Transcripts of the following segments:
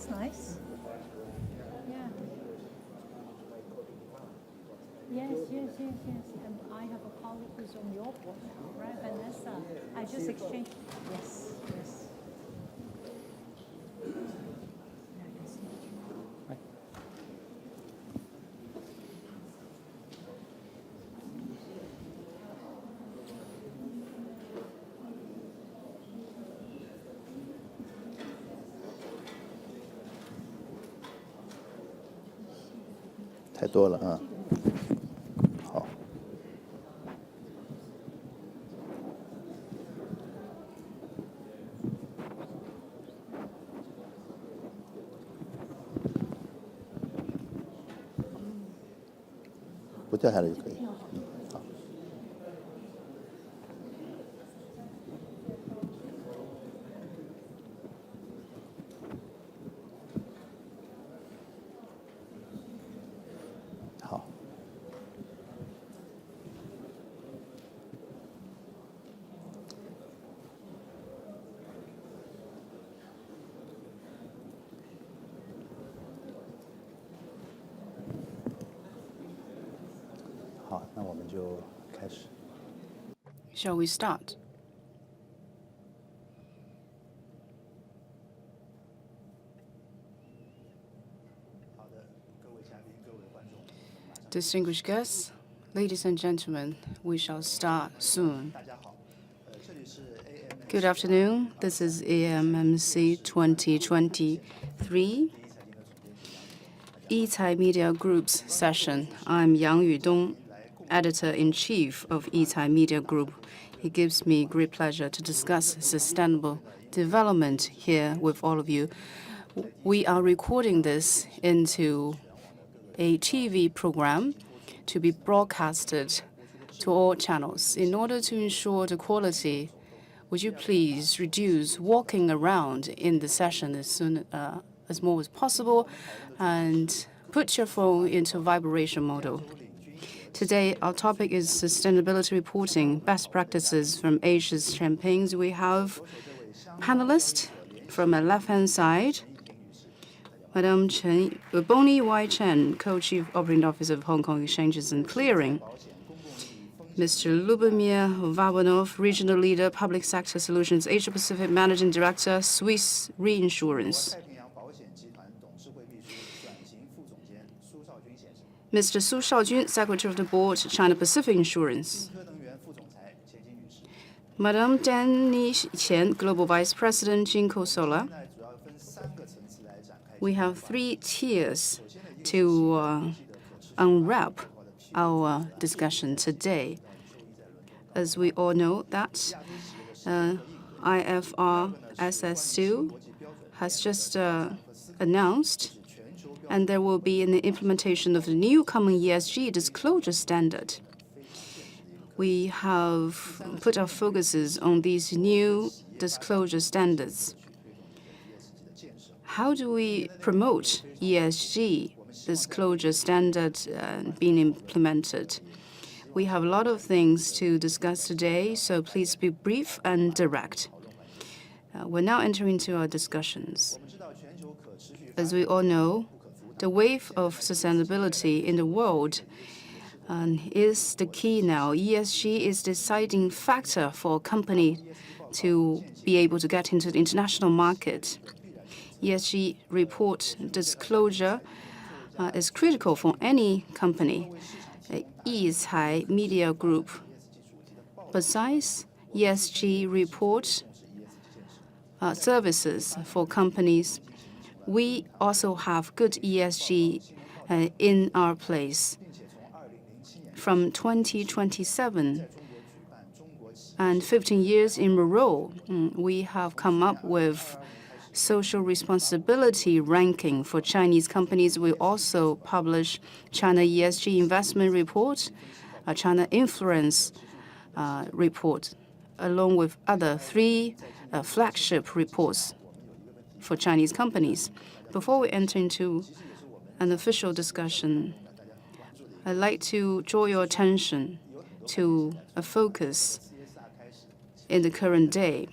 That's nice. Yeah. Yes. And I have a colleague who's on your board now, right, Vanessa? I just exchanged. Yes. Hi. 太多了啊。好。不掉下来就可以。好。好。好，那我们就开始。 Shall we start? Distinguished guests, ladies and gentlemen, we shall start soon. Good afternoon. This is AMMC 2023 YICAI Media Group's session. I'm Yang Yudong, Editor-in-Chief of YICAI Media Group. It gives me great pleasure to discuss sustainable development here with all of you. We are recording this into a TV program to be broadcasted to all channels. In order to ensure the quality, would you please reduce walking around in the session as more as possible and put your phone into vibration mode. Today, our topic is sustainability reporting, best practices from Asia's campaigns. We have panelists from the left-hand side, Madam Bonnie Y. Chen, Co-Chief Operating Officer of Hong Kong Exchanges and Clearing. Mr. Lubomir Vabanov, Regional Leader, Public Sector Solutions, Asia Pacific Managing Director, Swiss Reinsurance. Mr. Su Shaojun, Secretary of the Board, China Pacific Insurance. Madam Danny Qian, Global Vice President, Jinko Solar. We have 3 tiers to unwrap our discussion today. As we all know that IFRS2 has just announced, and there will be an implementation of the new common ESG disclosure standard. We have put our focuses on these new disclosure standards. How do we promote ESG disclosure standard being implemented? We have a lot of things to discuss today, so please be brief and direct. We're now entering into our discussions. As we all know, the wave of sustainability in the world is the key now. ESG is the deciding factor for a company to be able to get into the international market. ESG report disclosure is critical for any company. YICAI Media Group. Besides ESG report services for companies, we also have good ESG in our place. From 2027 and 15 years in a row, we have come up with social responsibility ranking for Chinese companies. We also publish China ESG investment report, China influence report, along with other 3 flagship reports for Chinese companies. Before we enter into an official discussion, I'd like to draw your attention to a focus in the current day.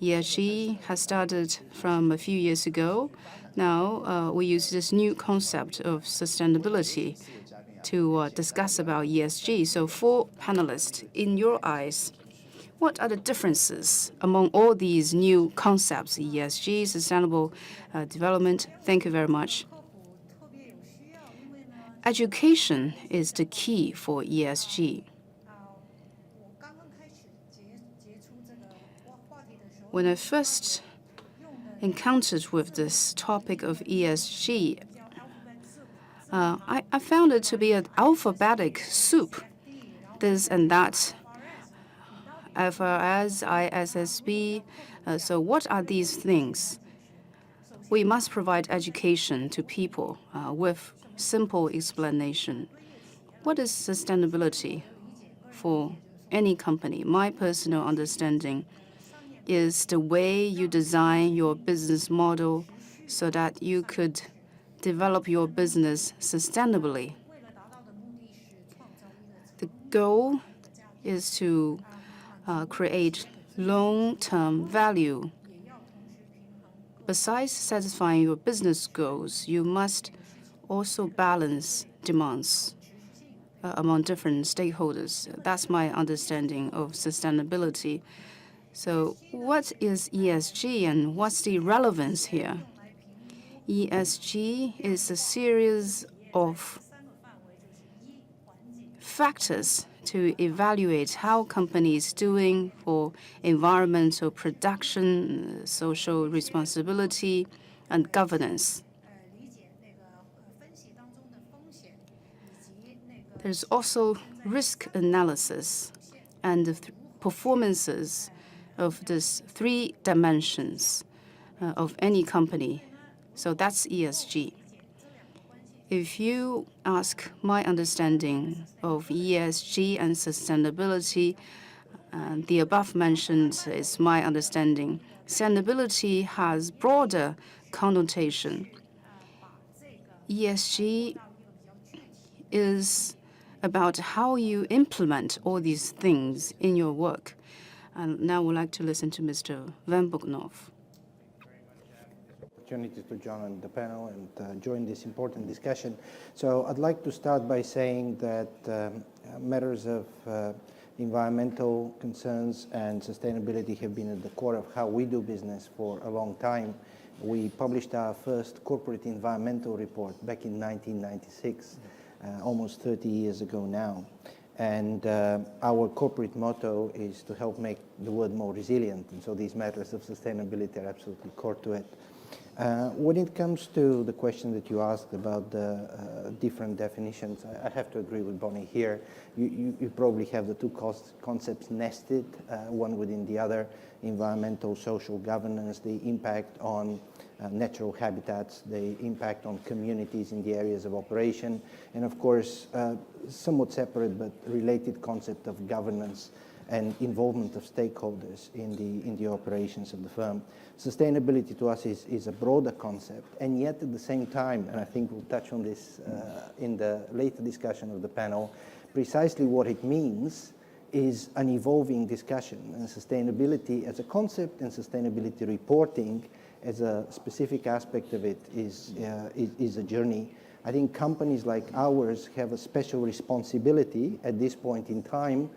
ESG has started from a few years ago. Now we use this new concept of sustainability to discuss about ESG. So 4 panelists, in your eyes, what are the differences among all these new concepts, ESG, sustainable development? Thank you very much. Education is the key for ESG. When I first encountered with this topic of ESG, I found it to be an alphabetic soup, this and that, FRS, ISSB. So what are these things? We must provide education to people with simple explanation. What is sustainability for any company? My personal understanding is the way you design your business model so that you could develop your business sustainably. The goal is to create long-term value. Besides satisfying your business goals, you must also balance demands among different stakeholders. That's my understanding of sustainability. So what is ESG and what's the relevance here? ESG is a series of factors to evaluate how companies doing for environmental production, social responsibility, and governance. There's also risk analysis and the performances of these 3 dimensions of any company. So that's ESG. If you ask my understanding of ESG and sustainability, the above mentioned is my understanding. Sustainability has broader connotation. ESG is about how you implement all these things in your work. And now I would like to listen to Mr. Van Buknov. Opportunity to join the panel and join this important discussion. So I'd like to start by saying that matters of environmental concerns and sustainability have been at the core of how we do business for a long time. We published our first corporate environmental report back in 1996, almost 30 years ago now. And our corporate motto is to help make the world more resilient. And so these matters of sustainability are absolutely core to it. When it comes to the question that you asked about the different definitions, I have to agree with Bonnie here. You probably have the 2 concepts nested, one within the other: environmental, social governance, the impact on natural habitats, the impact on communities in the areas of operation, and of course, somewhat separate but related concept of governance and involvement of stakeholders in the operations of the firm. Sustainability to us is a broader concept, and yet at the same time, and I think we'll touch on this in the later discussion of the panel, precisely what it means is an evolving discussion. And sustainability as a concept and sustainability reporting as a specific aspect of it is a journey. I think companies like ours have a special responsibility at this point in time,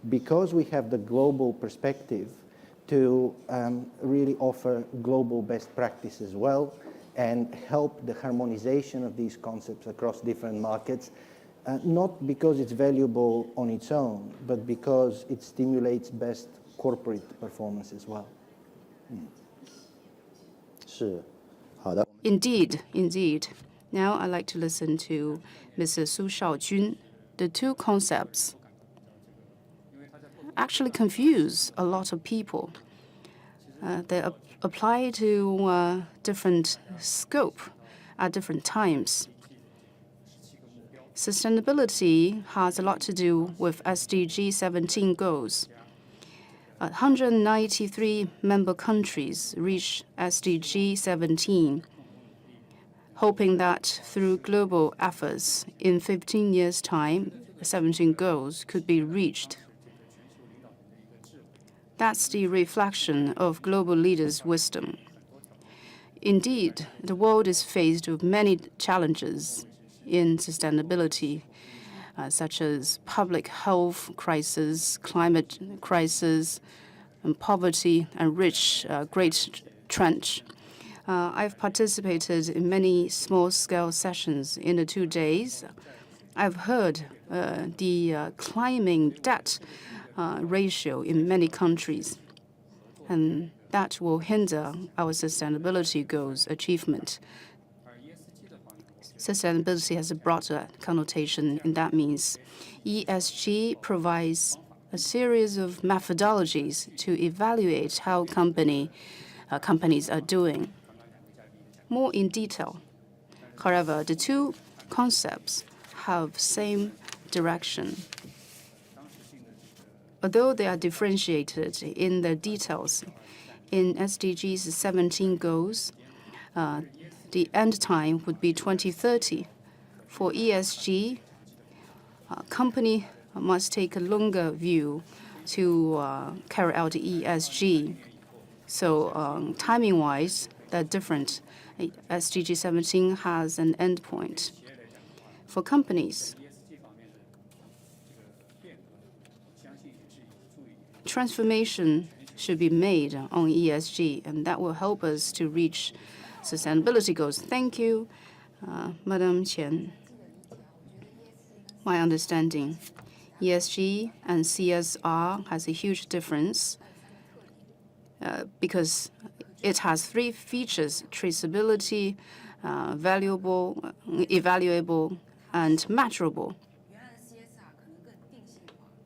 because we have the global perspective, to really offer global best practice as well and help the harmonization of these concepts across different markets, not because it's valuable on its own, but because it stimulates best corporate performance as well. Indeed, indeed. Now I'd like to listen to Mrs. Su Shaojun. The 2 concepts actually confuse a lot of people. They apply to different scope at different times. Sustainability has a lot to do with SDG 17 goals. 193 member countries reach SDG 17, hoping that through global efforts, in 15 years' time, 17 goals could be reached. That's the reflection of global leaders' wisdom. Indeed, the world is faced with many challenges in sustainability, such as public health crisis, climate crisis, and poverty, and great trench. I've participated in many small-scale sessions in the 2 days. I've heard the climbing debt ratio in many countries, and that will hinder our sustainability goals achievement. Sustainability has a broader connotation, and that means ESG provides a series of methodologies to evaluate how companies are doing. More in detail. However, the two concepts have same direction. Although they are differentiated in their details, in SDGs 17 goals, the end time would be 2030. For ESG, company must take a longer view to carry out ESG. So timing-wise, they're different. SDG 17 has an end point. For companies, transformation should be made on ESG, and that will help us to reach sustainability goals. Thank you, Madam Qian. My understanding, ESG and CSR has a huge difference because it has 3 features: traceability, valuable, evaluable, and measurable.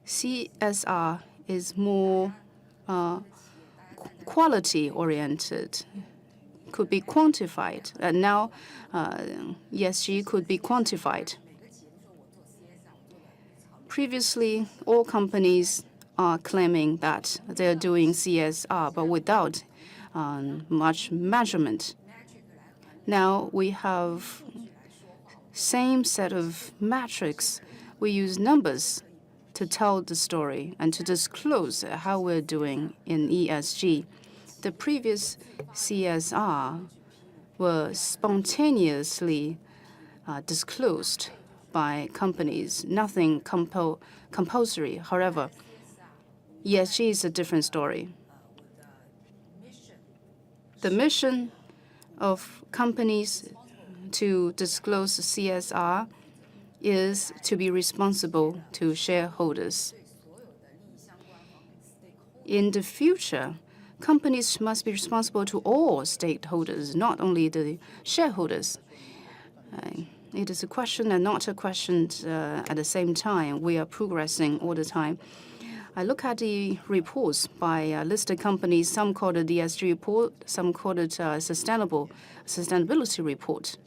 CSR is more quality-oriented, could be quantified. And now ESG could be quantified. Previously, all companies are claiming that they're doing CSR, but without much measurement. Now we have same set of metrics. We use numbers to tell the story and to disclose how we're doing in ESG. The previous CSR were spontaneously disclosed by companies, nothing compulsory. However, ESG is a different story. The mission of companies to disclose CSR is to be responsible to shareholders. In the future, companies must be responsible to all stakeholders, not only the shareholders. It is a question and not a question at the same time. We are progressing all the time. I look at the reports by listed companies. Some call it the ESG report, some call it sustainability report.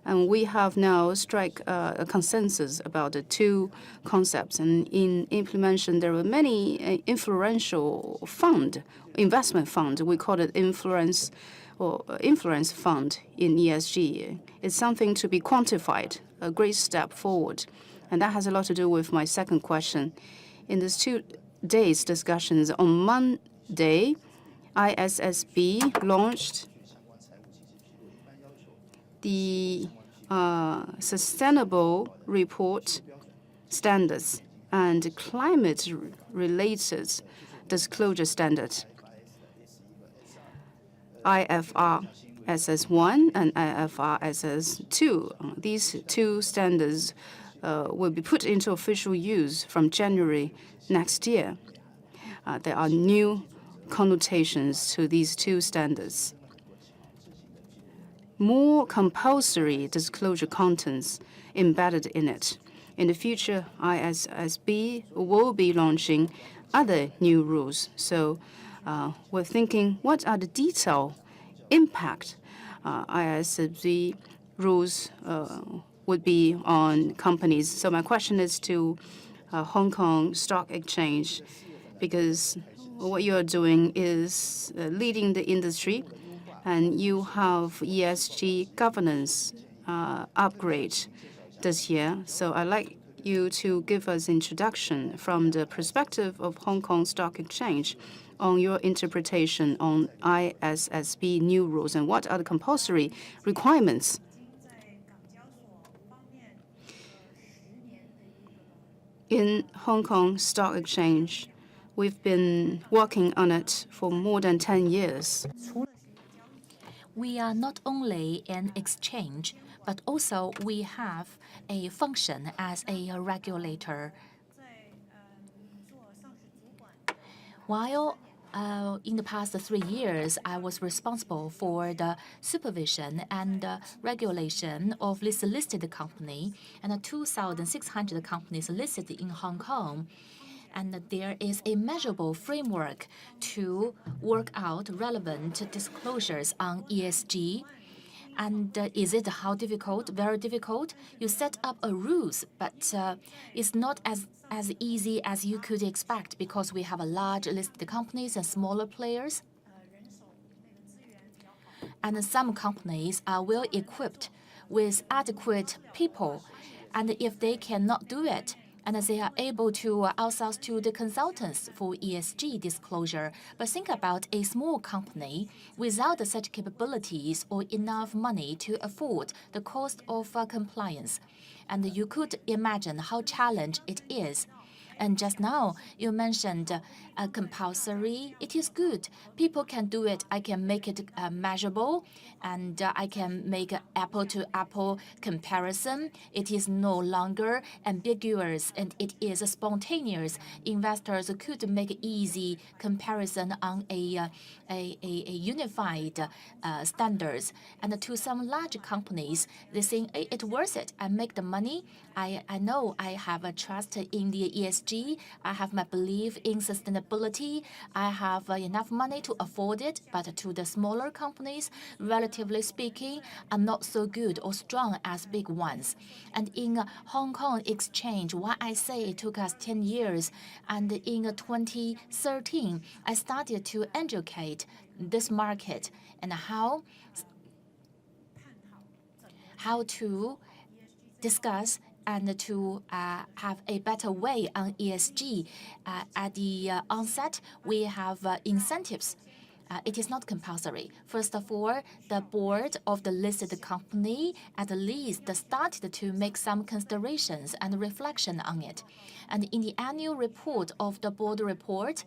And we have now struck a consensus about the 2 concepts. And in implementation, there were many influential investment fund. We call it influence fund in ESG. It's something to be quantified, a great step forward. And that has a lot to do with my second question. In these 2 days' discussions, on Monday, ISSB launched the sustainable report standards and climate-related disclosure standard, IFRS 1 and IFRS 2. These 2 standards will be put into official use from January next year. There are new connotations to these 2 standards. More compulsory disclosure contents embedded in it. In the future, ISSB will be launching other new rules. So we're thinking, what are the detailed impact ISSB rules would be on companies? So my question is to Hong Kong Stock Exchange, because what you're doing is leading the industry, and you have ESG governance upgrade this year. So I'd like you to give us introduction from the perspective of Hong Kong Stock Exchange on your interpretation on ISSB new rules and what are the compulsory requirements. In Hong Kong Stock Exchange, we've been working on it for more than 10 years. We are not only an exchange, but also we have a function as a regulator. While in the past 3 years, I was responsible for the supervision and regulation of this listed company and 2,600 companies listed in Hong Kong. And there is a measurable framework to work out relevant disclosures on ESG. And is it how difficult? Very difficult. You set up a rules, but it's not as easy as you could expect because we have a large listed companies and smaller players. And some companies are well equipped with adequate people. And if they cannot do it, and they are able to outsource to the consultants for ESG disclosure. But think about a small company without such capabilities or enough money to afford the cost of compliance. And you could imagine how challenging it is. And just now, you mentioned compulsory. It is good. People can do it. I can make it measurable, and I can make an apple-to-apple comparison. It is no longer ambiguous, and it is spontaneous. Investors could make easy comparison on a unified standards. And to some large companies, they think it's worth it. I make the money. I know I have a trust in the ESG. I have my belief in sustainability. I have enough money to afford it. But to the smaller companies, relatively speaking, are not so good or strong as big ones. And in Hong Kong Exchange, why I say it took us 10 years, and in 2013, I started to educate this market and how to discuss and to have a better way on ESG. At the onset, we have incentives. It is not compulsory. First of all, the board of the listed company at least started to make some considerations and reflection on it. And in the annual report of the board report,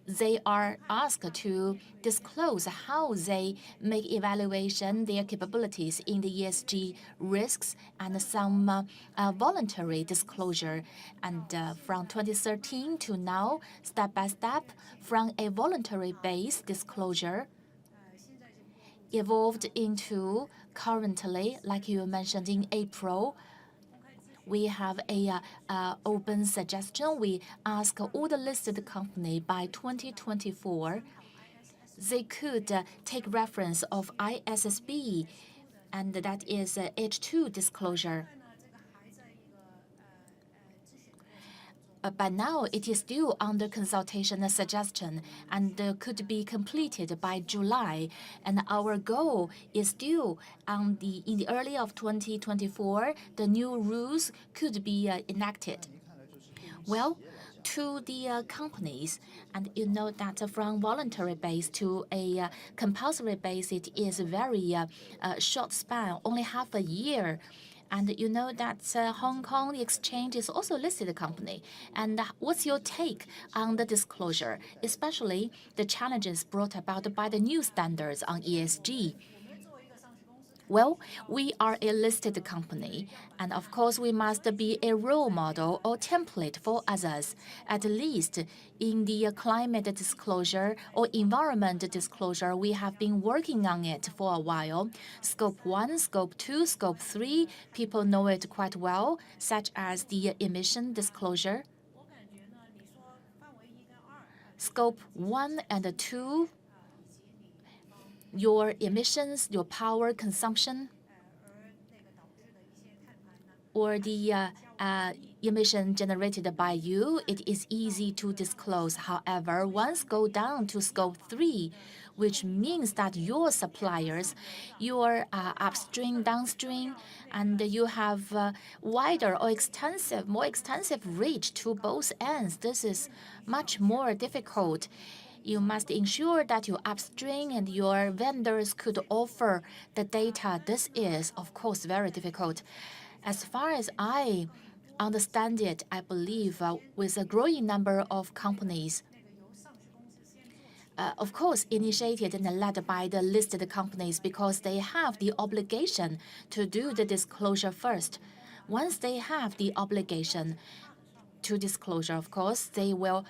they are asked to disclose how they make evaluation, their capabilities in the ESG risks, and some voluntary disclosure. And from 2013 to now, step by step, from a voluntary-based disclosure, evolved into currently, like you mentioned in April, we have a open suggestion. We ask all the listed company by 2024, they could take reference of ISSB, and that is H2 disclosure. By now, it is still under consultation and suggestion, and could be completed by July. And our goal is still in the early of 2024, the new rules could be enacted. Well, to the companies, and you know that from voluntary base to a compulsory base, it is a very short span, only half a year. And you know that Hong Kong Exchange is also a listed company. And what's your take on the disclosure, especially the challenges brought about by the new standards on ESG? Well, we are a listed company, and of course we must be a role model or template for others. At least in the climate disclosure or environment disclosure, we have been working on it for a while. Scope 1, Scope 2, Scope 3, people know it quite well, such as the emission disclosure. Scope 1 and 2, your emissions, your power consumption, or the emission generated by you, it is easy to disclose. However, once go down to Scope 3, which means that your suppliers, your upstream, downstream, and you have wider or more extensive reach to both ends. This is much more difficult. You must ensure that your upstream and your vendors could offer the data. This is, of course, very difficult. As far as I understand it, I believe with a growing number of companies, of course, initiated and led by the listed companies because they have the obligation to do the disclosure first. Once they have the obligation to disclosure, of course, they will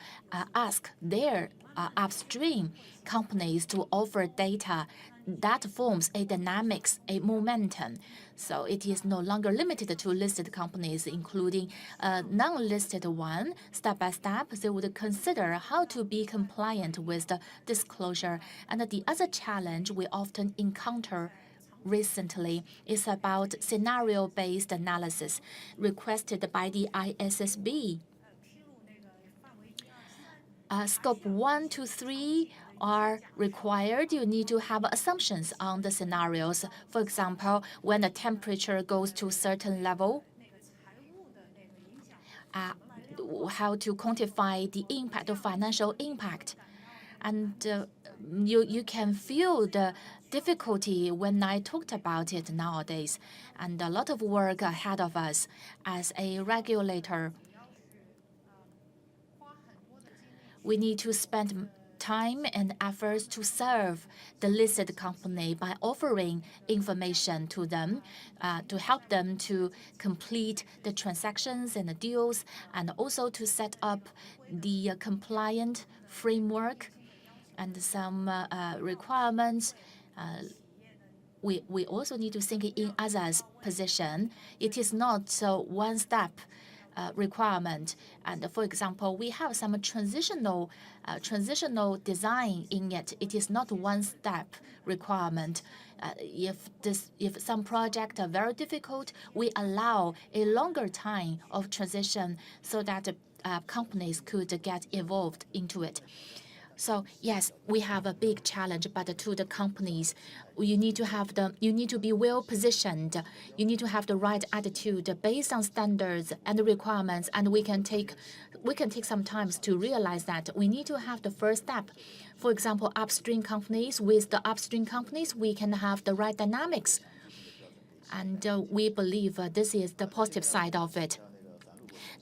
ask their upstream companies to offer data. That forms a dynamics, a momentum. So it is no longer limited to listed companies, including non-listed one. Step by step, they would consider how to be compliant with the disclosure. And the other challenge we often encounter recently is about scenario-based analysis requested by the ISSB. Scope 1 to 3 are required. You need to have assumptions on the scenarios. For example, when the temperature goes to a certain level, how to quantify the impact of financial impact. And you can feel the difficulty when I talked about it nowadays. And a lot of work ahead of us as a regulator. We need to spend time and efforts to serve the listed company by offering information to them, to help them to complete the transactions and the deals, and also to set up the compliant framework and some requirements. We also need to think in others' position. It is not one step requirement. And for example, we have some transitional design in it. It is not one step requirement. If some projects are very difficult, we allow a longer time of transition so that companies could get involved into it. So yes, we have a big challenge, but to the companies, you need to be well positioned. You need to have the right attitude based on standards and requirements, and we can take some time to realize that we need to have the first step. For example, upstream companies, with the upstream companies, we can have the right dynamics, and we believe this is the positive side of it.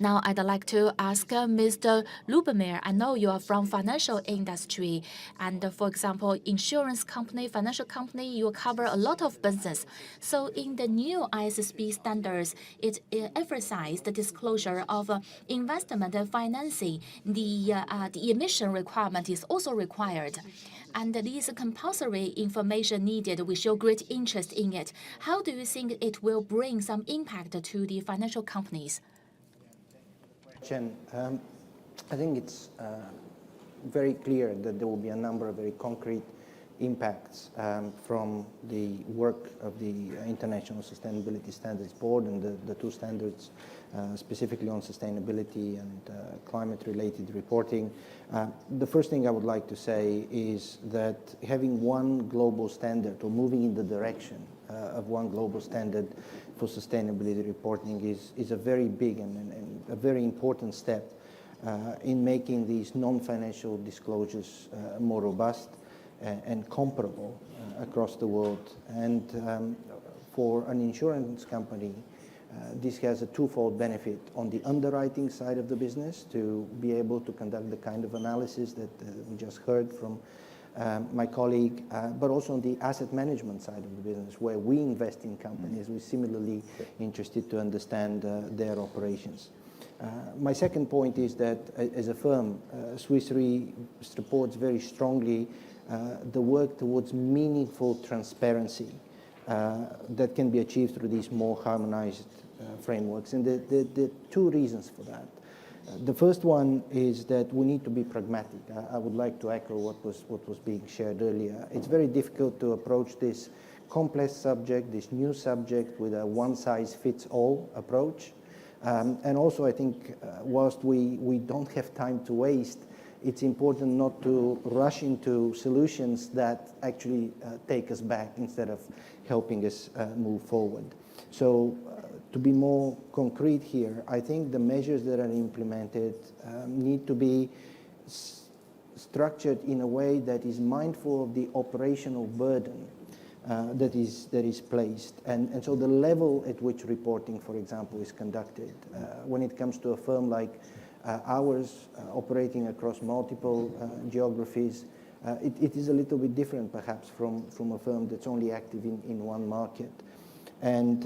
Now, I'd like to ask Mr. Lubomir. I know you are from financial industry, and for example, insurance company, financial company, you cover a lot of business. So in the new ISSB standards, it emphasized the disclosure of investment and financing. The emission requirement is also required. And these compulsory information needed, we show great interest in it. How do you think it will bring some impact to the financial companies? Chen, I think it's very clear that there will be a number of very concrete impacts from the work of the International Sustainability Standards Board and the two standards specifically on sustainability and climate-related reporting. The first thing I would like to say is that having one global standard or moving in the direction of one global standard for sustainability reporting is a very big and a very important step in making these non-financial disclosures more robust and comparable across the world. And for an insurance company, this has a twofold benefit on the underwriting side of the business to be able to conduct the kind of analysis that we just heard from my colleague, but also on the asset management side of the business, where we invest in companies. We're similarly interested to understand their operations. My second point is that as a firm, Swiss Re supports very strongly the work towards meaningful transparency that can be achieved through these more harmonized frameworks. And there are two reasons for that. The first one is that we need to be pragmatic. I would like to echo what was being shared earlier. It's very difficult to approach this complex subject, this new subject, with a one-size-fits-all approach. And also, I think, whilst we don't have time to waste, it's important not to rush into solutions that actually take us back instead of helping us move forward. So to be more concrete here, I think the measures that are implemented need to be structured in a way that is mindful of the operational burden that is placed, and so the level at which reporting, for example, is conducted. When it comes to a firm like ours, operating across multiple geographies, it is a little bit different, perhaps, from a firm that's only active in one market, and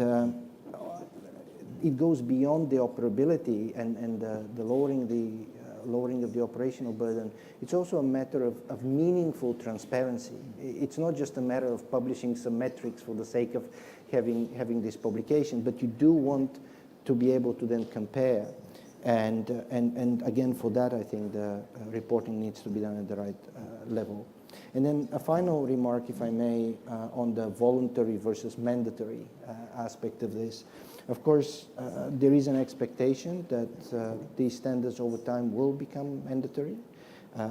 it goes beyond the operability and the lowering of the operational burden. It's also a matter of meaningful transparency. It's not just a matter of publishing some metrics for the sake of having this publication, but you do want to be able to then compare. And again, for that, I think the reporting needs to be done at the right level. And then a final remark, if I may, on the voluntary versus mandatory aspect of this. Of course, there is an expectation that these standards over time will become mandatory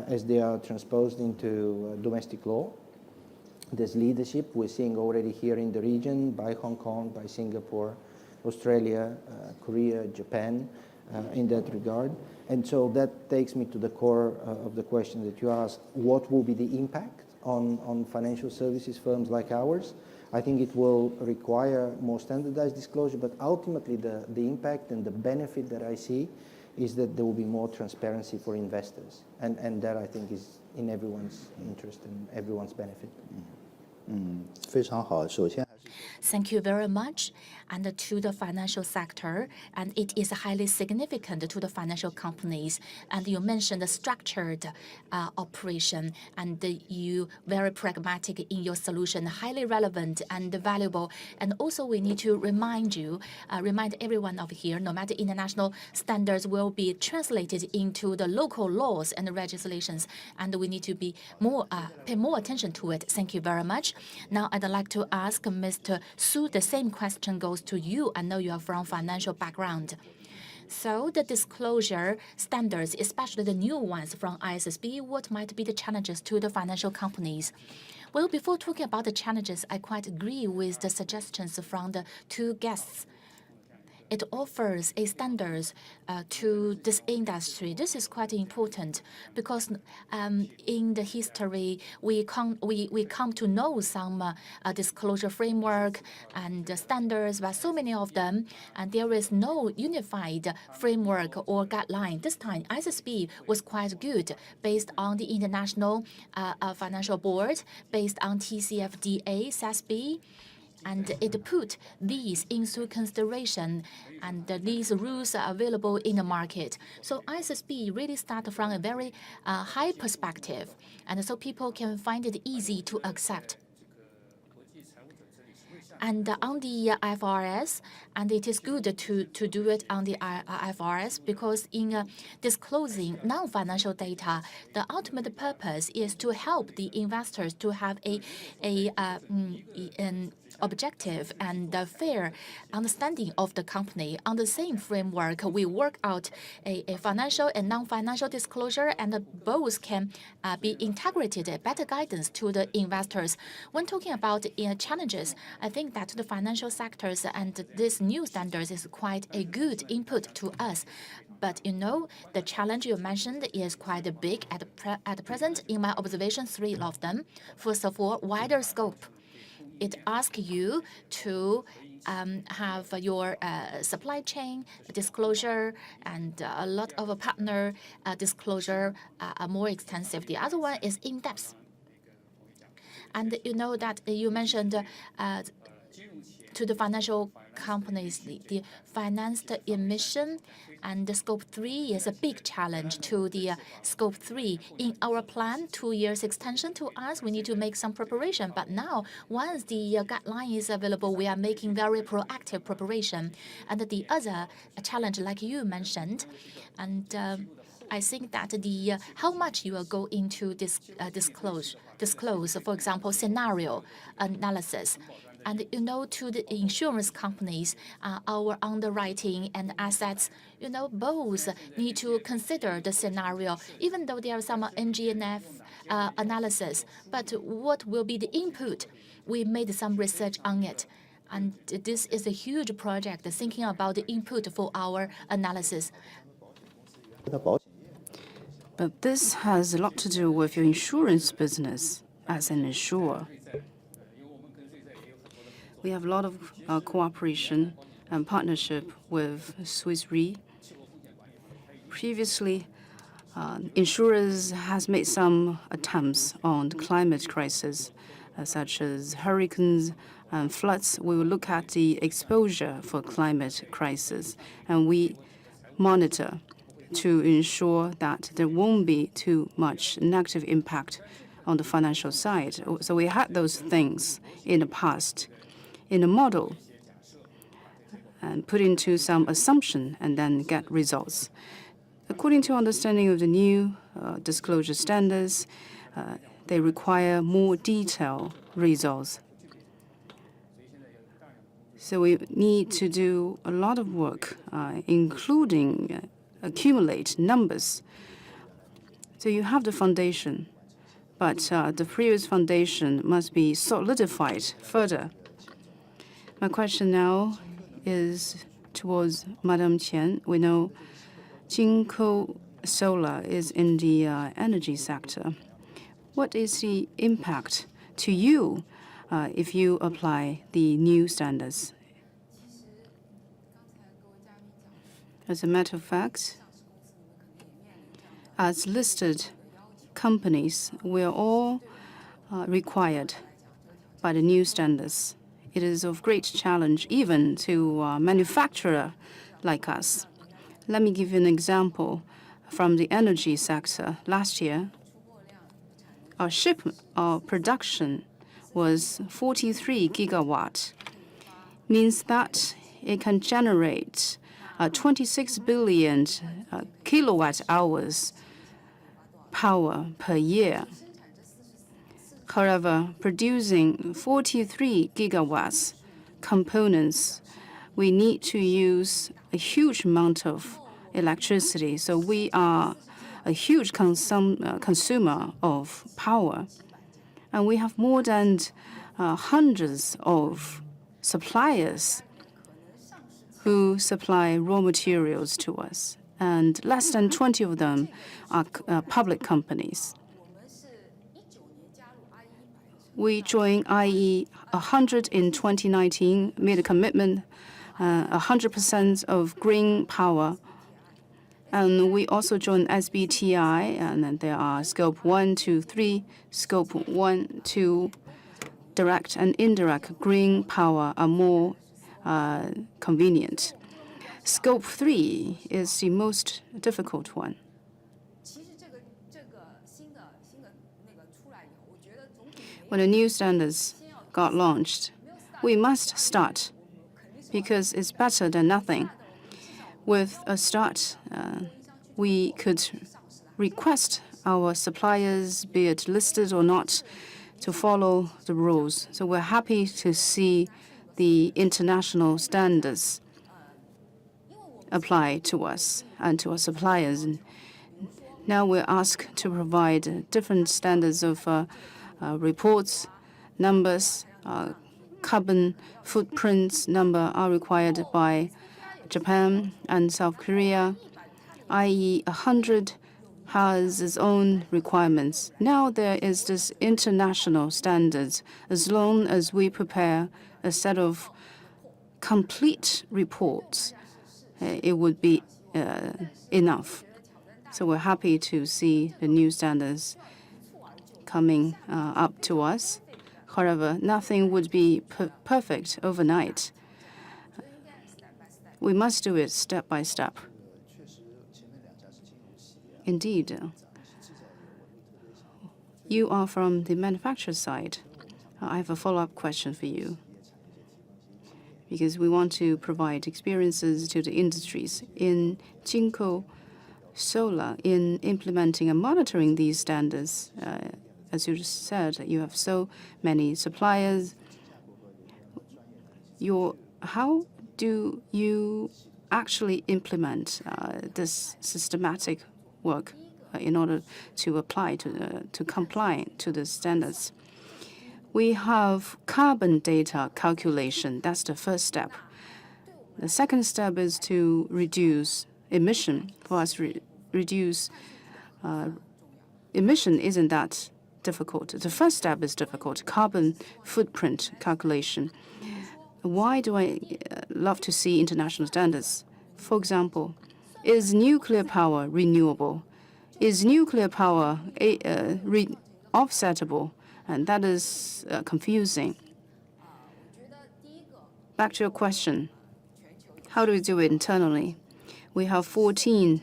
as they are transposed into domestic law. There's leadership we're seeing already here in the region by Hong Kong, by Singapore, Australia, Korea, Japan in that regard. And so that takes me to the core of the question that you asked. What will be the impact on financial services firms like ours? I think it will require more standardized disclosure, but ultimately the impact and the benefit that I see is that there will be more transparency for investors. And that, I think, is in everyone's interest and everyone's benefit. 非常好。首先 Thank you very much. And to the financial sector, and it is highly significant to the financial companies. And you mentioned the structured operation, and you very pragmatic in your solution, highly relevant and valuable. And also, we need to remind everyone of here, no matter international standards will be translated into the local laws and legislations, and we need to be pay more attention to it. Thank you very much. Now, I'd like to ask Mr. Su, the same question goes to you. I know you are from financial background. So the disclosure standards, especially the new ones from ISSB, what might be the challenges to the financial companies? Well, before talking about the challenges, I quite agree with the suggestions from the two guests. It offers a standards to this industry. This is quite important because in the history we come to know some disclosure framework and standards, but so many of them, and there is no unified framework or guideline. This time, ISSB was quite good based on the International Financial Board, based on TCFDA, SASB. And it put these into consideration, and these rules are available in the market. So ISSB really started from a very high perspective, and so people can find it easy to accept. And on the IFRS, and it is good to do it on the IFRS because in disclosing non-financial data, the ultimate purpose is to help the investors to have an objective and fair understanding of the company. On the same framework, we work out a financial and non-financial disclosure, and both can be integrated, better guidance to the investors. When talking about challenges, I think that the financial sectors and this new standards is quite a good input to us. But you know, the challenge you mentioned is quite big at present. In my observation, 3 of them. First of all, wider scope. It asks you to have your supply chain disclosure and a lot of partner disclosure are more extensive. The other one is in-depth. And you know that you mentioned to the financial companies, the financed emission and the scope 3 is a big challenge to the scope 3. In our plan, 2 years extension to us, we need to make some preparation. But now, once the guideline is available, we are making very proactive preparation. And the other challenge, like you mentioned, and I think that the how much you are going to disclose, for example, scenario analysis. And to the insurance companies, our underwriting and assets, both need to consider the scenario, even though there are some NGNF analysis. But what will be the input? We made some research on it. And this is a huge project, thinking about the input for our analysis. But this has a lot to do with your insurance business as an insurer. We have a lot of cooperation and partnership with Swiss Re. Previously, insurers has made some attempts on the climate crisis, such as hurricanes and floods. We will look at the exposure for climate crisis, and we monitor to ensure that there won't be too much negative impact on the financial side. So we had those things in the past in a model and put into some assumption and then get results. According to understanding of the new disclosure standards, they require more detailed results. So we need to do a lot of work, including accumulate numbers. So you have the foundation, but the previous foundation must be solidified further. My question now is towards Madam Qian. We know Jinko Solar is in the energy sector. What is the impact to you if you apply the new standards? As a matter of fact, as listed companies, we are all required by the new standards. It is of great challenge even to a manufacturer like us. Let me give you an example from the energy sector. Last year, our production was 43 gigawatt, means that it can generate 26 billion kilowatt hours power per year. However, producing 43 gigawatts components, we need to use a huge amount of electricity. So we are a huge consumer of power. And we have more than hundreds of suppliers who supply raw materials to us. And less than 20 of them are public companies. We joined IE 100 in 2019, made a commitment, 100% of green power. And we also joined SBTI, and then there are scope 1, 2, 3. Scope 1, 2, direct and indirect green power are more convenient. Scope 3 is the most difficult one. When the new standards got launched, we must start because it's better than nothing. With a start, we could request our suppliers, be it listed or not, to follow the rules. So we're happy to see the international standards apply to us and to our suppliers. And now we're asked to provide different standards of reports, numbers, carbon footprints number are required by Japan and South Korea. IE 100 has its own requirements. Now there is this international standards. As long as we prepare a set of complete reports, it would be enough. So we're happy to see the new standards coming up to us. However, nothing would be perfect overnight. We must do it step by step. Indeed, you are from the manufacturer side. I have a follow-up question for you, because we want to provide experiences to the industries. In Jinko Solar, in implementing and monitoring these standards, as you just said, you have so many suppliers. how do you actually implement this systematic work in order to apply to comply to the standards? We have carbon data calculation. That's the first step. The second step is to reduce emission. For us, reduce emission isn't that difficult. The first step is difficult, carbon footprint calculation. Why do I love to see international standards? For example, is nuclear power renewable? Is nuclear power offsettable? And that is confusing. Back to your question. How do we do it internally? We have 14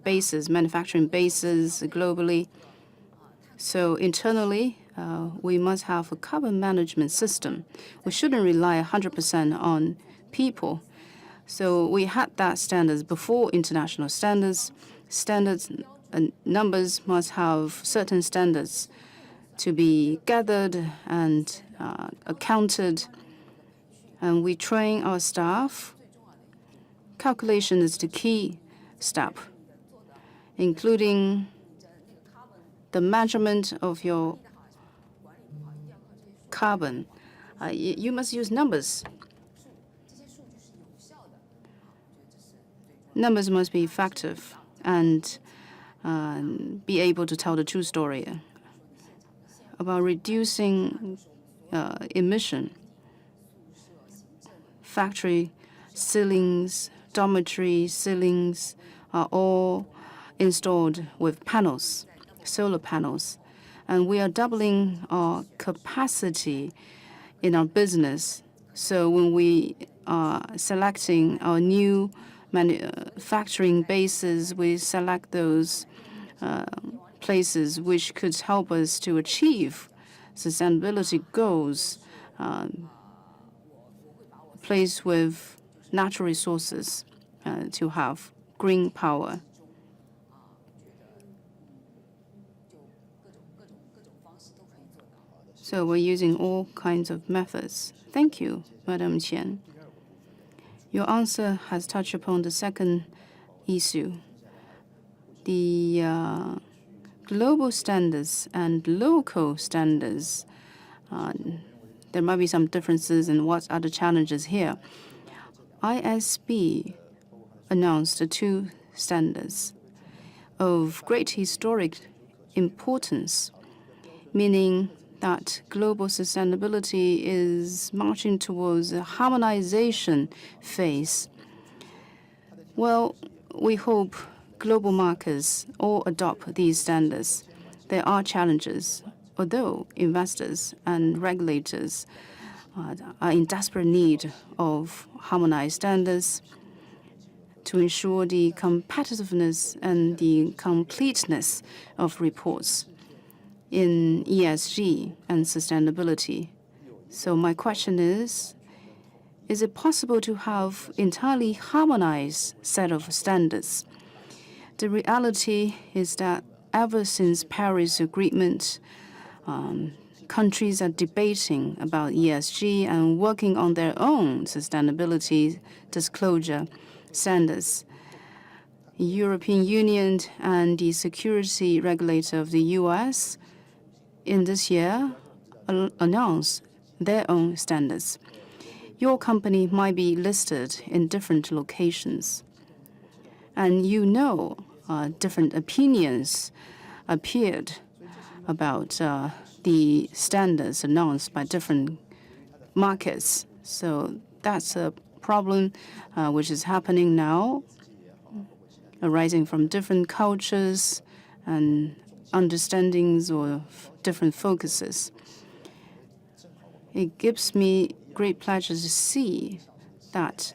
bases, manufacturing bases globally. So internally, we must have a carbon management system. We shouldn't rely 100% on people. So we had that standards before international standards. Standards and numbers must have certain standards to be gathered and accounted. And we train our staff. Calculation is the key step, including the measurement of your carbon. You must use numbers. Numbers must be effective and be able to tell the true story about reducing emission. Factory ceilings, dormitory ceilings are all installed with panels, solar panels. And we are doubling our capacity in our business. So when we are selecting our new manufacturing bases, we select those places which could help us to achieve sustainability goals, a place with natural resources to have green power. So we're using all kinds of methods. Thank you, Madam Qian. Your answer has touched upon the second issue. The global standards and local standards, there might be some differences in what are the challenges here. ISB announced the two standards of great historic importance, meaning that global sustainability is marching towards a harmonization phase. Well, we hope global markets all adopt these standards. There are challenges, although investors and regulators are in desperate need of harmonized standards to ensure the competitiveness and the completeness of reports in ESG and sustainability. So my question is it possible to have entirely harmonized set of standards? The reality is that ever since Paris Agreement, countries are debating about ESG and working on their own sustainability disclosure standards. European Union and the security regulator of the US in this year announced their own standards. Your company might be listed in different locations, and you know different opinions appeared about the standards announced by different markets. So that's a problem which is happening now, arising from different cultures and understandings or different focuses. It gives me great pleasure to see that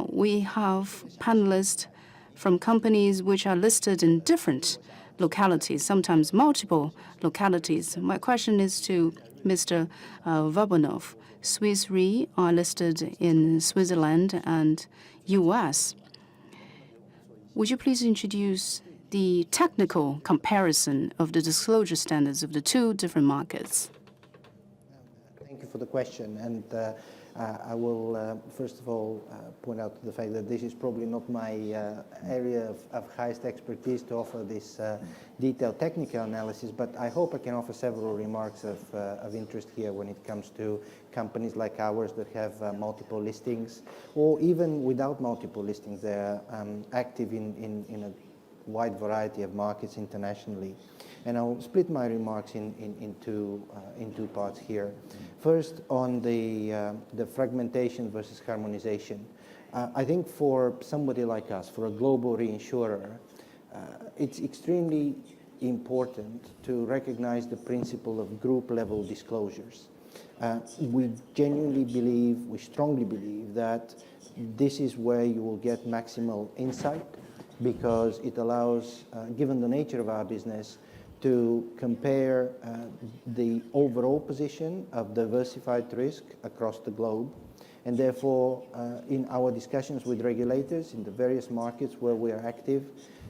we have panelists from companies which are listed in different localities, sometimes multiple localities. My question is to Mr. Vabanov. Swiss Re are listed in Switzerland and US. Would you please introduce the technical comparison of the disclosure standards of the two different markets? Thank you for the question. And I will, first of all, point out the fact that this is probably not my area of highest expertise to offer this detailed technical analysis, but I hope I can offer several remarks of interest here when it comes to companies like ours that have multiple listings, or even without multiple listings. They're active in a wide variety of markets internationally. And I'll split my remarks in two parts here. First, on the fragmentation versus harmonization. I think for somebody like us, for a global reinsurer, it's extremely important to recognize the principle of group-level disclosures. We genuinely believe, we strongly believe that this is where you will get maximal insight, because it allows, given the nature of our business, to compare the overall position of diversified risk across the globe. And therefore, in our discussions with regulators in the various markets where we are active,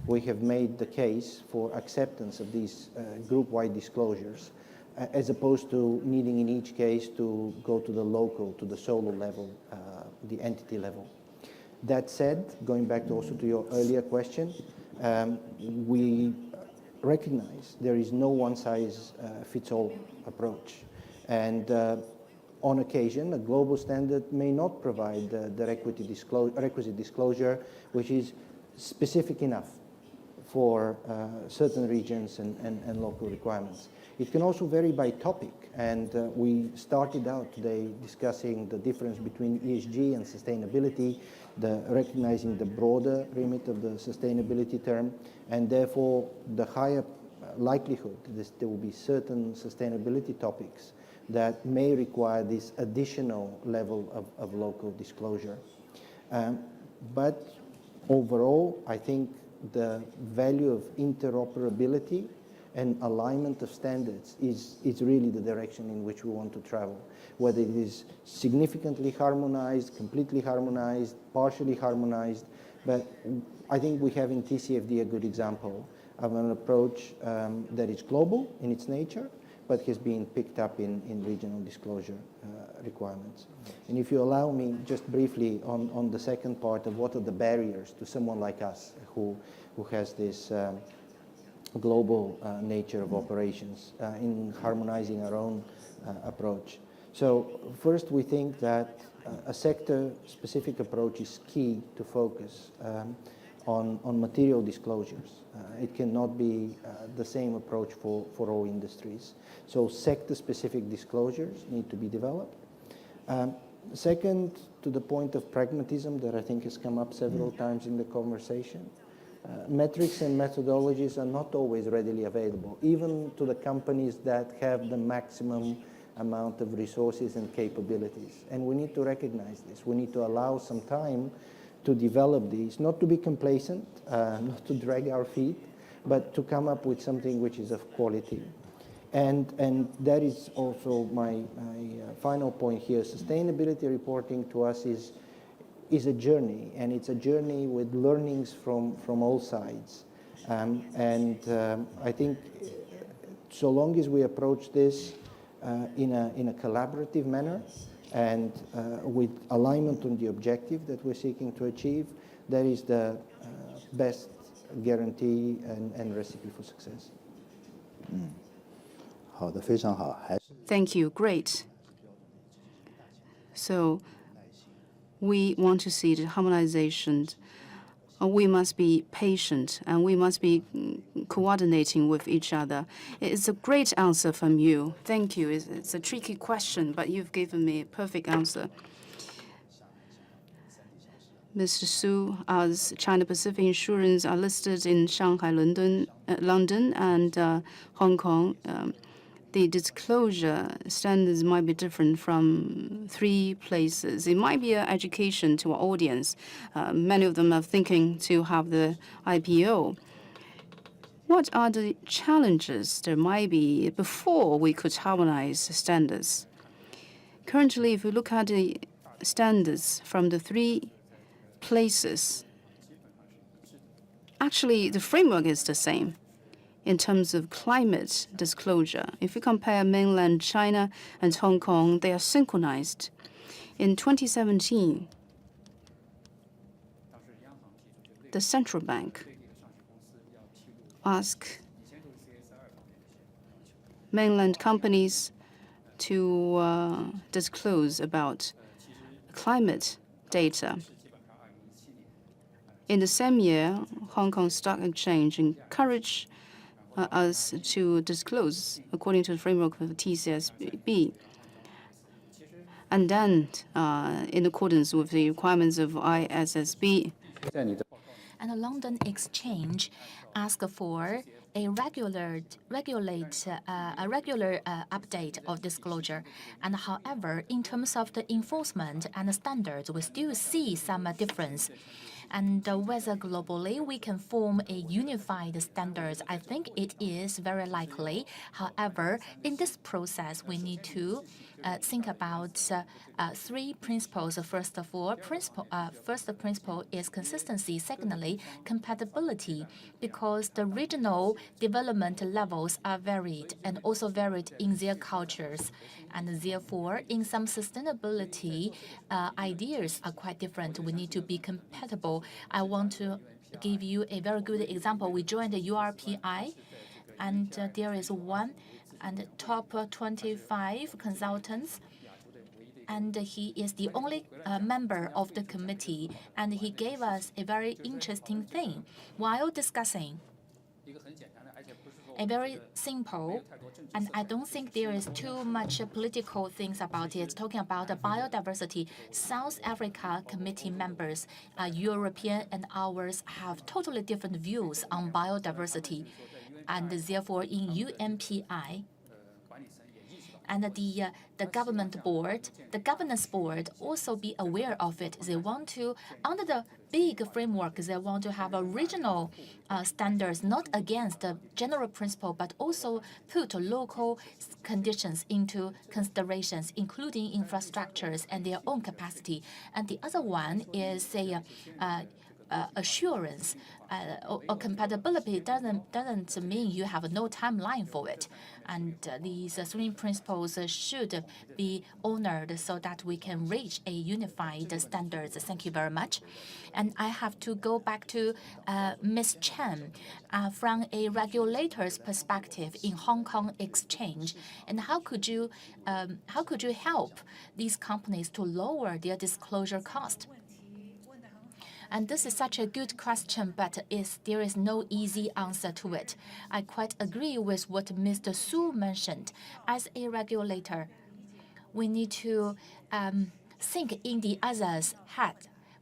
we have made the case for acceptance of these group-wide disclosures, as opposed to needing in each case to go to the local, to the solo level, the entity level. That said, going back also to your earlier question, we recognize there is no one-size-fits-all approach. And on occasion, a global standard may not provide the requisite disclosure, which is specific enough for certain regions and local requirements. It can also vary by topic, and we started out today discussing the difference between ESG and sustainability, recognizing the broader remit of the sustainability term, and therefore the higher likelihood that there will be certain sustainability topics that may require this additional level of local disclosure. But overall, I think the value of interoperability and alignment of standards is really the direction in which we want to travel. Whether it is significantly harmonized, completely harmonized, partially harmonized, but I think we have in TCFD a good example of an approach that is global in its nature, but has been picked up in regional disclosure requirements. And if you allow me just briefly on the second part of what are the barriers to someone like us who has this global nature of operations in harmonizing our own approach. So first, we think that a sector-specific approach is key to focus on material disclosures. It cannot be the same approach for all industries. So sector-specific disclosures need to be developed. Second, to the point of pragmatism that I think has come up several times in the conversation, metrics and methodologies are not always readily available, even to the companies that have the maximum amount of resources and capabilities. And we need to recognize this. We need to allow some time to develop these, not to be complacent, not to drag our feet, but to come up with something which is of quality. And that is also my final point here. Sustainability reporting to us is a journey, and it's a journey with learnings from all sides. I think so long as we approach this in a collaborative manner and with alignment on the objective that we're seeking to achieve, that is the best guarantee and recipe for success. Thank you. Great. So we want to see the harmonization. We must be patient, and we must be coordinating with each other. It's a great answer from you. Thank you. It's a tricky question, but you've given me a perfect answer. Mr. Su, as China Pacific Insurance are listed in Shanghai, London, and Hong Kong, the disclosure standards might be different from 3 places. It might be an education to our audience. Many of them are thinking to have the IPO. What are the challenges there might be before we could harmonize standards? Currently, if we look at the standards from the 3 places, actually the framework is the same. In terms of climate disclosure, if we compare mainland China and Hong Kong, they are synchronized. In 2017, the central bank asked mainland companies to disclose about climate data. In the same year, Hong Kong Stock Exchange encouraged us to disclose according to the framework of TCSB. And then, in accordance with the requirements of ISSB, And the London Exchange asked for a regular update of disclosure. And however, in terms of the enforcement and the standards, we still see some difference. And whether globally we can form a unified standards, I think it is very likely. However, in this process, we need to think about three principles. First of all, first principle is consistency. Secondly, compatibility, because the regional development levels are varied and also varied in their cultures. And therefore, in some sustainability, ideas are quite different. We need to be compatible. I want to give you a very good example. We joined the URPI, and there is one and top 25 consultants, and he is the only member of the committee, and he gave us a very interesting thing while discussing. A very simple, and I don't think there is too much political things about it, talking about the biodiversity. South Africa committee members, European and ours, have totally different views on biodiversity. And therefore, in UMPI, and the government board, the governance board also be aware of it. They want to, under the big framework, they want to have a regional standards, not against the general principle, but also put local conditions into considerations, including infrastructures and their own capacity. And the other one is a assurance or compatibility doesn't mean you have no timeline for it. And these three principles should be honored so that we can reach a unified standards. Thank you very much. And I have to go back to Ms. Chen from a regulator's perspective in Hong Kong Exchange. And how could you help these companies to lower their disclosure cost? And this is such a good question, but there is no easy answer to it. I quite agree with what Mr. Su mentioned. As a regulator, we need to think in the other's head.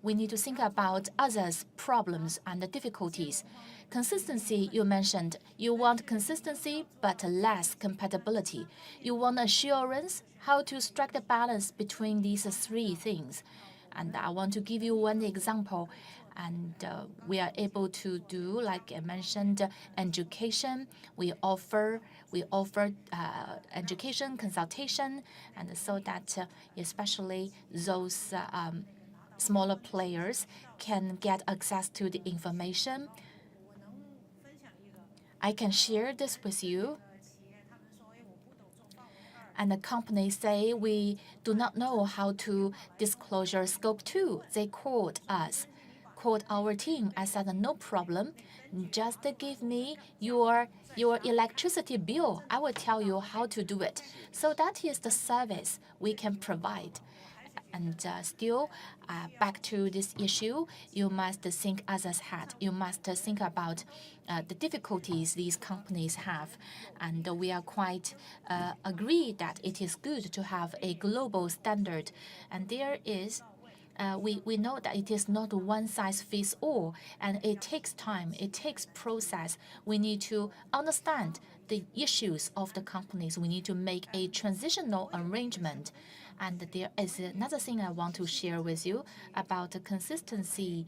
We need to think about others' problems and the difficulties. Consistency, you mentioned. You want consistency, but less compatibility. You want assurance, how to strike the balance between these three things. And I want to give you one example. And we are able to do, like I mentioned, education. We offer education consultation, and so that especially those smaller players can get access to the information. I can share this with you. And the companies say we do not know how to disclosure scope 2. They called our team. I said, no problem. Just give me your electricity bill. I will tell you how to do it. So that is the service we can provide. And still, back to this issue, you must think others had. You must think about the difficulties these companies have. And we are quite agree that it is good to have a global standard. And there is, we know that it is not one size fits all, and it takes time, it takes process. We need to understand the issues of the companies. We need to make a transitional arrangement. And there is another thing I want to share with you about consistency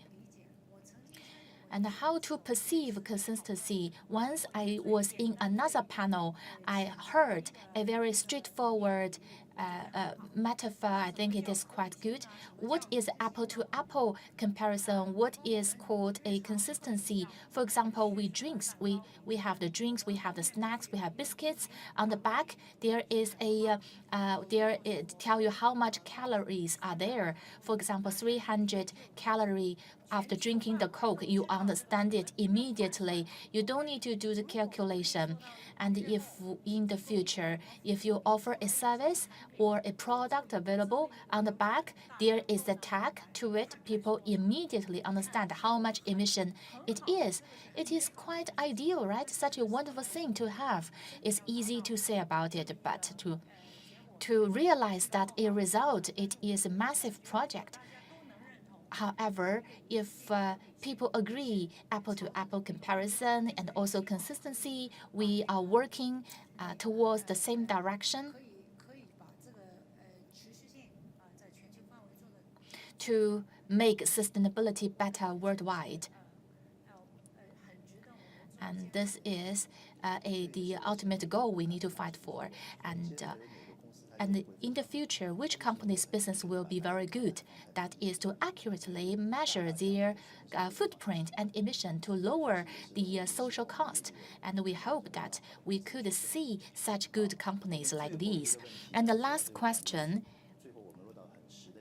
and how to perceive consistency. Once I was in another panel, I heard a very straightforward metaphor, I think it is quite good. What is apple-to-apple comparison? What is called a consistency? For example, we have the drinks, we have the snacks, we have biscuits. On the back, there is it tell you how much calories are there. For example, 300 calorie after drinking the Coke, you understand it immediately. You don't need to do the calculation. And if in the future, if you offer a service or a product available on the back, there is a tag to it, people immediately understand how much emission it is. It is quite ideal, right? Such a wonderful thing to have. It's easy to say about it, but to realize that a result, it is a massive project. However, if people agree apple-to-apple comparison and also consistency, we are working towards the same direction to make sustainability better worldwide. And this is the ultimate goal we need to fight for. And in the future, which company's business will be very good? That is to accurately measure their footprint and emission to lower the social cost. And we hope that we could see such good companies like these. And the last question,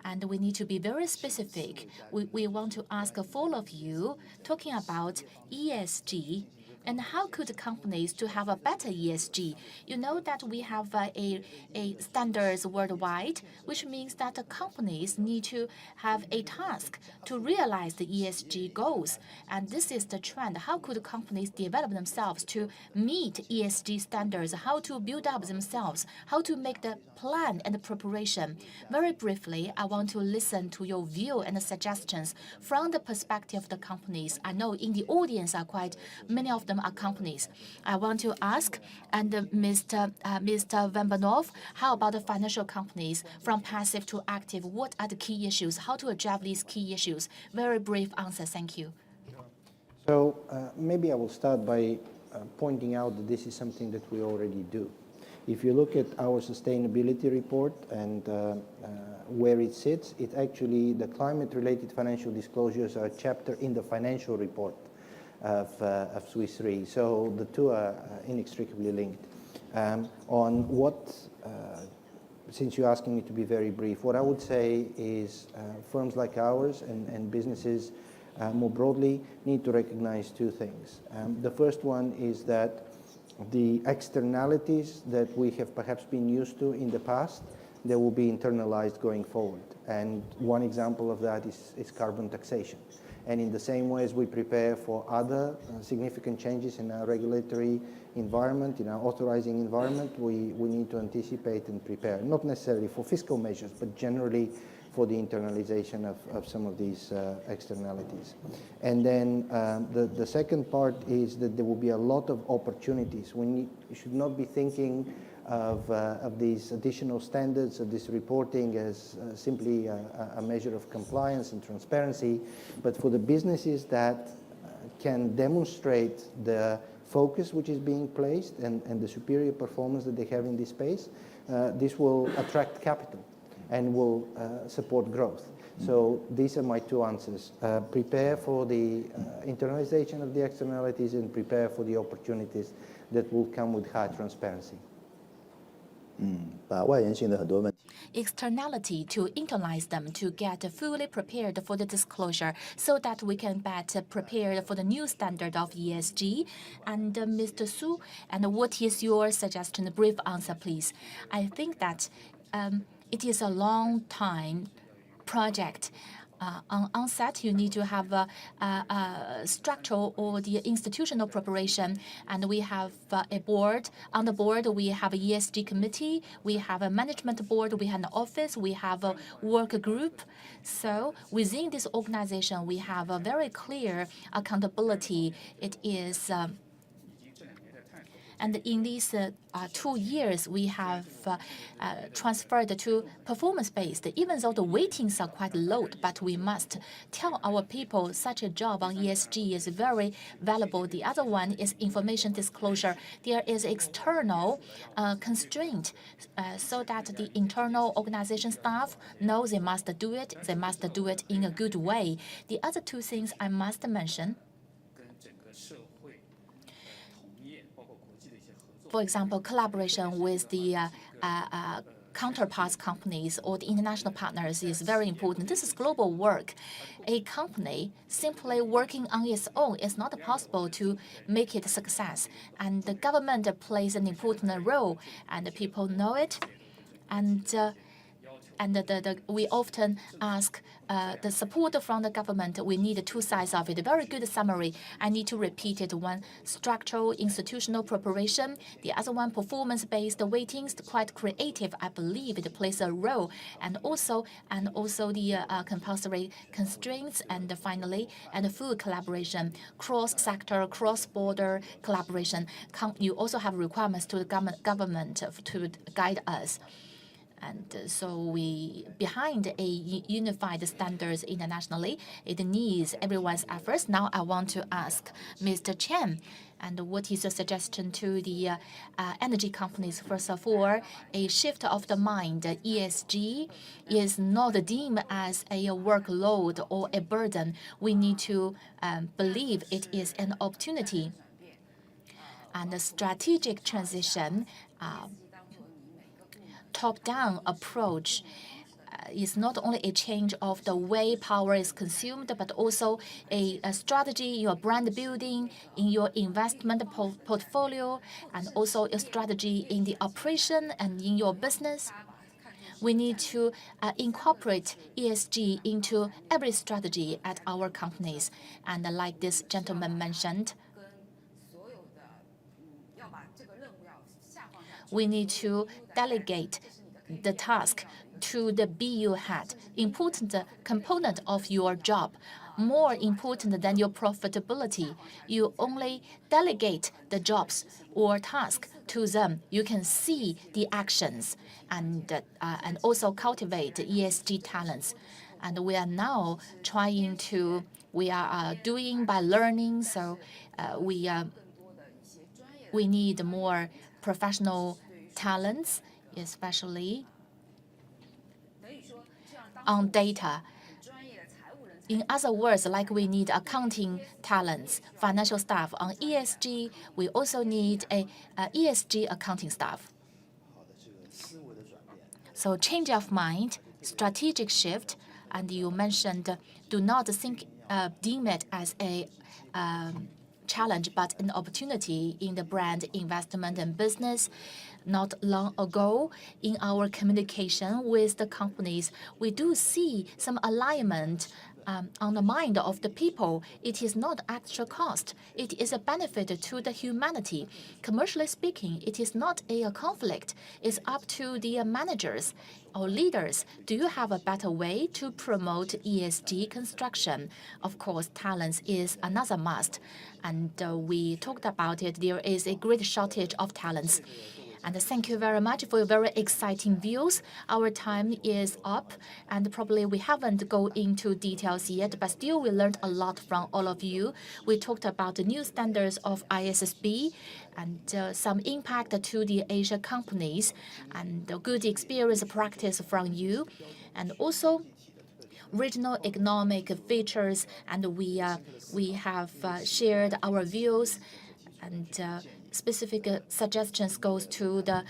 and we need to be very specific. We want to ask all of you, talking about ESG, and how could companies to have a better ESG? You know that we have a standards worldwide, which means that the companies need to have a task to realize the ESG goals. And this is the trend. How could companies develop themselves to meet ESG standards? How to build up themselves? How to make the plan and the preparation? Very briefly, I want to listen to your view and suggestions from the perspective of the companies. I know in the audience are quite many of them are companies. I want to ask, and Mr. Van Banov, how about the financial companies from passive to active? What are the key issues? How to address these key issues? Very brief answer. Thank you. So maybe I will start by pointing out that this is something that we already do. If you look at our sustainability report and where it sits, it actually, the climate-related financial disclosures are a chapter in the financial report of Swiss Re. So the two are inextricably linked. On what, since you're asking me to be very brief, what I would say is firms like ours and businesses more broadly need to recognize two things. The first one is that the externalities that we have perhaps been used to in the past, they will be internalized going forward. And one example of that is carbon taxation. And in the same way as we prepare for other significant changes in our regulatory environment, in our authorizing environment, we need to anticipate and prepare, not necessarily for fiscal measures, but generally for the internalization of some of these externalities. And then the second part is that there will be a lot of opportunities. We should not be thinking of these additional standards, of this reporting as simply a measure of compliance and transparency, but for the businesses that can demonstrate the focus which is being placed and the superior performance that they have in this space, this will attract capital and will support growth. So these are my two answers. Prepare for the internalization of the externalities and prepare for the opportunities that will come with high transparency. Externality to internalize them to get fully prepared for the disclosure so that we can better prepare for the new standard of ESG. And Mr. Su, and what is your suggestion? A brief answer, please. I think that it is a long time project. On onset, you need to have a structural or the institutional preparation, and we have a board. On the board, we have a ESG committee, we have a management board, we have an office, we have a work group. So within this organization, we have a very clear accountability. It is And in these 2 years, we have transferred to performance-based, even though the weightings are quite low, but we must tell our people such a job on ESG is very valuable. The other one is information disclosure. There is external constraint so that the internal organization staff know they must do it. They must do it in a good way. The other two things I must mention, for example, collaboration with the counterparts companies or the international partners is very important. This is global work. A company simply working on its own is not possible to make it a success. And the government plays an important role, and people know it. We often ask the support from the government. We need two sides of it. A very good summary. I need to repeat it. One, structural, institutional preparation. The other one, performance-based weightings, quite creative. I believe it plays a role. And also the compulsory constraints. And finally, and full collaboration, cross-sector, cross-border collaboration. You also have requirements to the government to guide us. And so behind a unified standards internationally, it needs everyone's efforts. Now I want to ask Mr. Chen, and what is your suggestion to the energy companies? First of all, a shift of the mind. ESG is not deemed as a workload or a burden. We need to believe it is an opportunity. And the strategic transition top-down approach is not only a change of the way power is consumed, but also a strategy in your brand building, in your investment portfolio, and also a strategy in the operation and in your business. We need to incorporate ESG into every strategy at our companies. And like this gentleman mentioned, we need to delegate the task to the BU head, important component of your job, more important than your profitability. You only delegate the jobs or tasks to them. You can see the actions and also cultivate ESG talents. And we are now we are doing by learning, so we need more professional talents, especially on data. In other words, like we need accounting talents, financial staff. On ESG, we also need a ESG accounting staff. So change of mind, strategic shift, and you mentioned do not deem it as a challenge, but an opportunity in the brand investment and business. Not long ago, in our communication with the companies, we do see some alignment on the mind of the people. It is not extra cost. It is a benefit to the humanity. Commercially speaking, it is not a conflict. It's up to the managers or leaders. Do you have a better way to promote ESG construction? Of course, talents is another must. And we talked about it. There is a great shortage of talents. And thank you very much for your very exciting views. Our time is up, and probably we haven't go into details yet, but still we learned a lot from all of you. We talked about the new standards of ISSB and some impact to the Asia companies and the good experience practice from you, and also regional economic features, and we have shared our views, and specific suggestions goes to the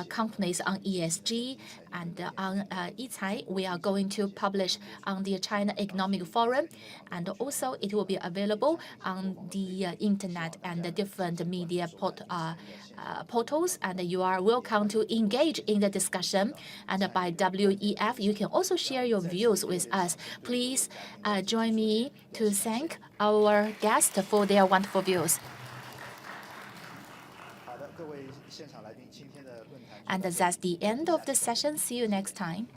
companies on ESG, and on YICAI, we are going to publish on the China Economic Forum, and also it will be available on the internet and the different media portals, and you are welcome to engage in the discussion. And by WEF, you can also share your views with us. Please join me to thank our guests for their wonderful views. And that's the end of the session. See you next time.